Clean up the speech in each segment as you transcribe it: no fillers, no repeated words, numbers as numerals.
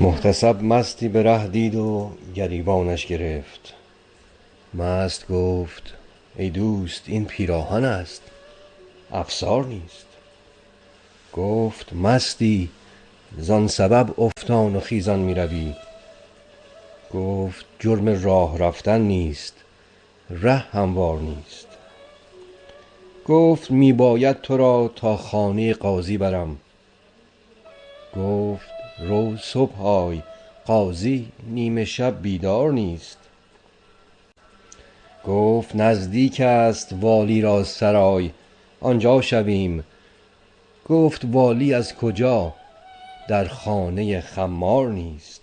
محتسب مستی به ره دید و گریبانش گرفت. مست گفت ای دوست این پیراهن است، افسار نیست. گفت مستی زان سبب افتان و خیزان می روی. گفت جرم راه رفتن نیست، ره هموار نیست. گفت می باید تو را تا خانه قاضی برم. گفت رو صبح آی، قاضی نیمه شب بیدار نیست. گفت نزدیک است والی را سرای، آنجا شویم. گفت والی از کجا؟ در خانه خمار نیست.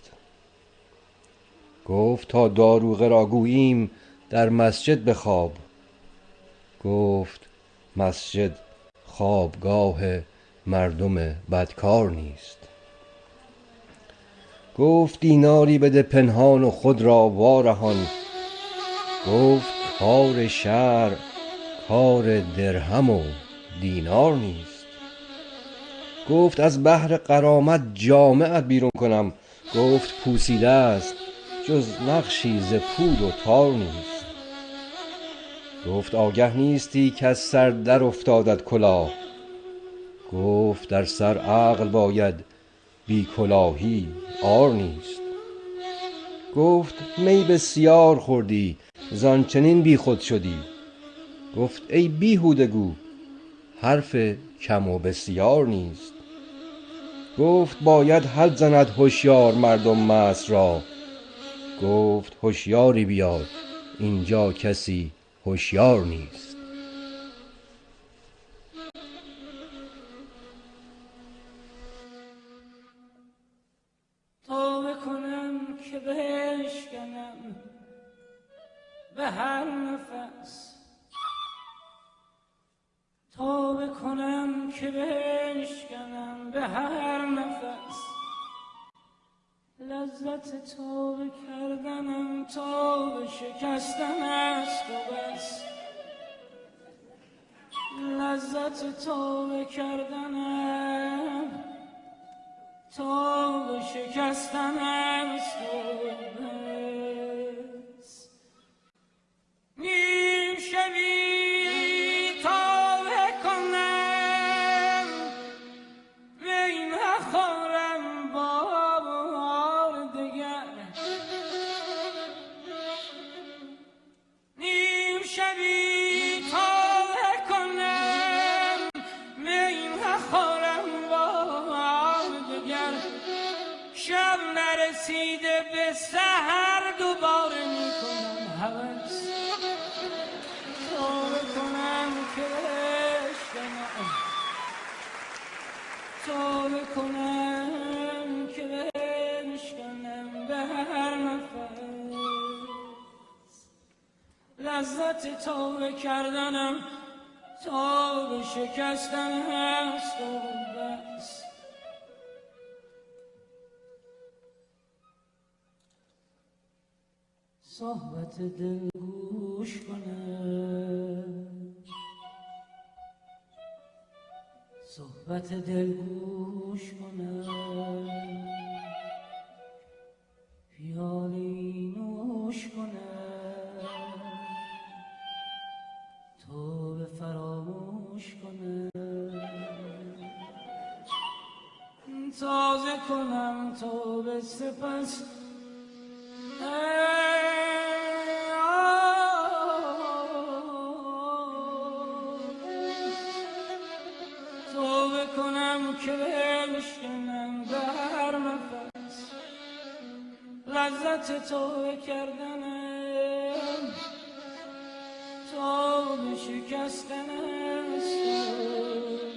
گفت تا داروغه را گوییم در مسجد بخواب. گفت مسجد خوابگاه مردم بدکار نیست. گفت دیناری بده پنهان و خود را وارهان. گفت کار شرع کار درهم و دینار نیست. گفت از بحر غرامت جامه‌ات بیرون کنم. گفت پوسیده است جز نقشی ز پود و تار نیست. گفت آگه نیستی که از سر در افتادت کلاه. گفت در سر عقل باید بی کلاهی عار نیست. گفت می بسیار خوردی زان چنین بی خود شدی. گفت ای بیهوده گو حرف کم و بسیار نیست. گفت باید حد زند هوشیار مردم مست را. گفت هوشیاری بیار اینجا کسی هوشیار نیست. توبه کنم که بشکنم به هر نفس. توبه کنم که بشکنم به هر نفس. لذت توبه کردنم توبه شکستن است و بس. لذت توبه کردنم توبه شکستن است و بس. نیم شبی توبه کنم می نخورم بار دگر. نیم شبی توبه کنم می نخورم بار دگر. شب نرسیده به سحر دوباره می کنم هوس. توبه کنم که بشکنم. توبه کنم که بشکنم به هر نفس. لذت توبه کردنم توبه شکستن هست و بس. صحبت دل گوش کنم. صحبت دل گوش کنم. پیالی نوش کنم. توبه فراموش کنم. تازه کنم توبه سپس توبه کنم که بشکنم به هر نفس. لذت توبه کردنم توبه شکستن است و بس.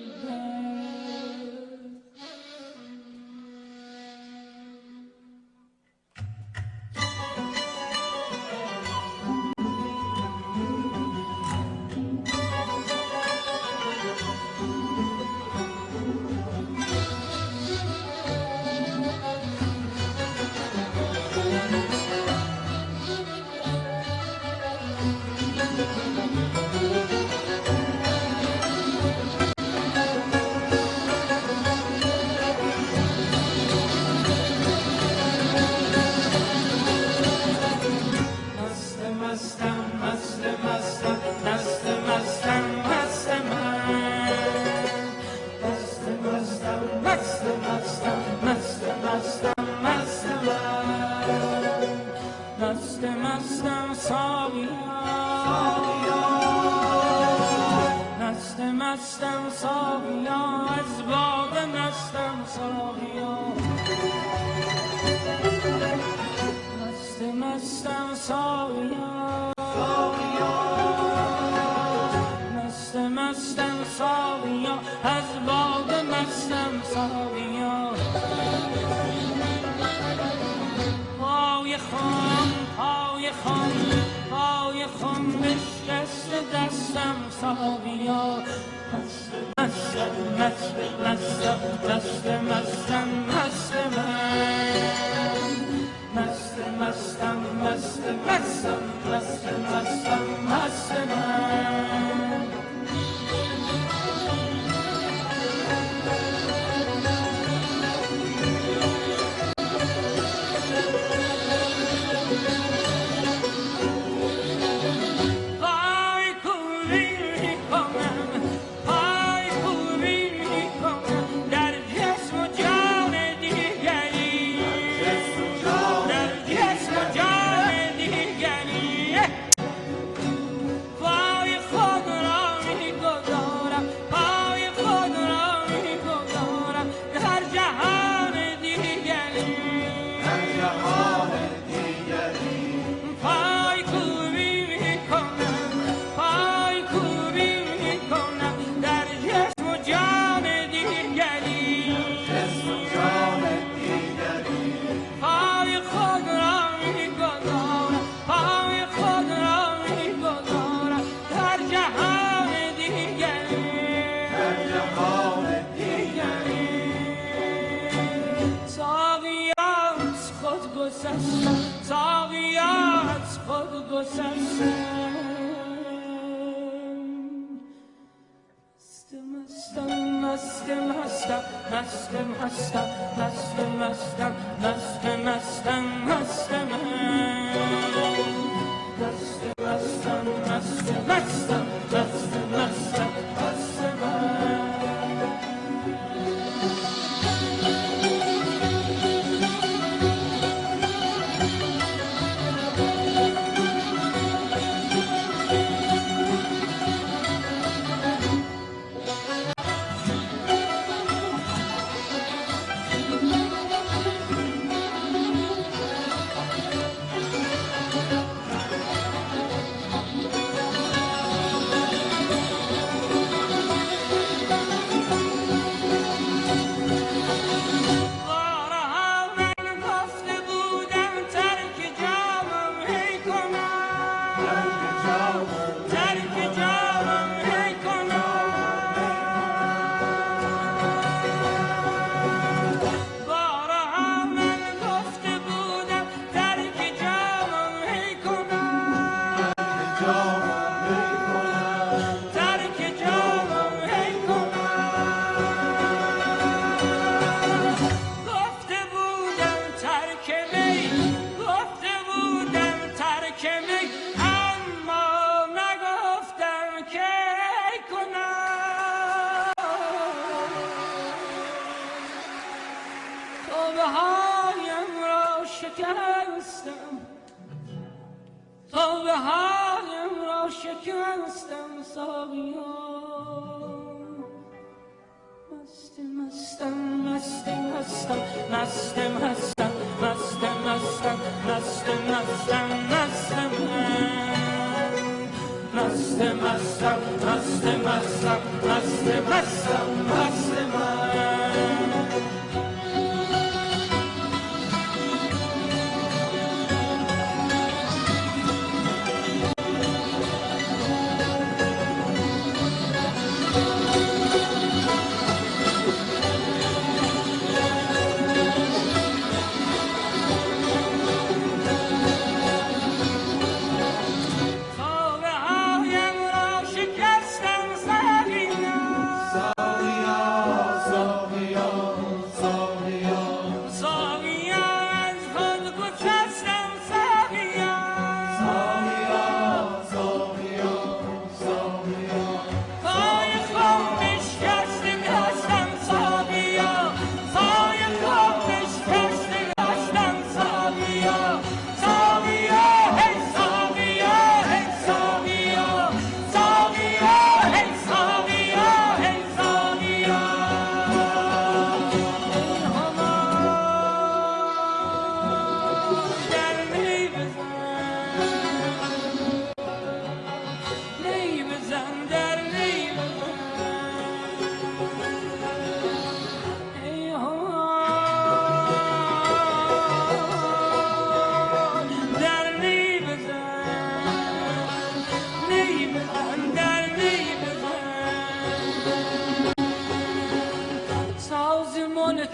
مستم ساقیا، از باده مستم ساقیا. مستم ساقیا، مستم ساقیا، از باده مستم ساقیا. پای خم بشکست دستم ساقیا.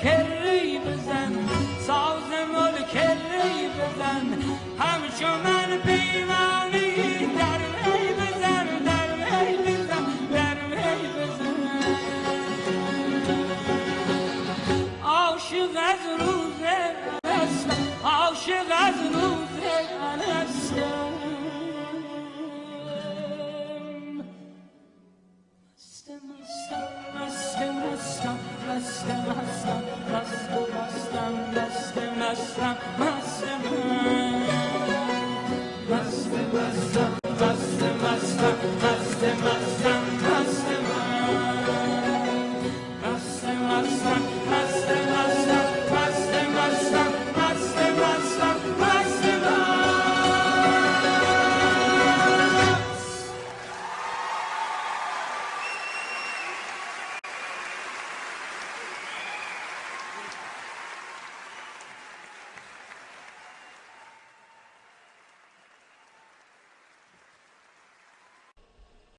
کلی بزن، ساز مال کلی بزن، همچو من بیمار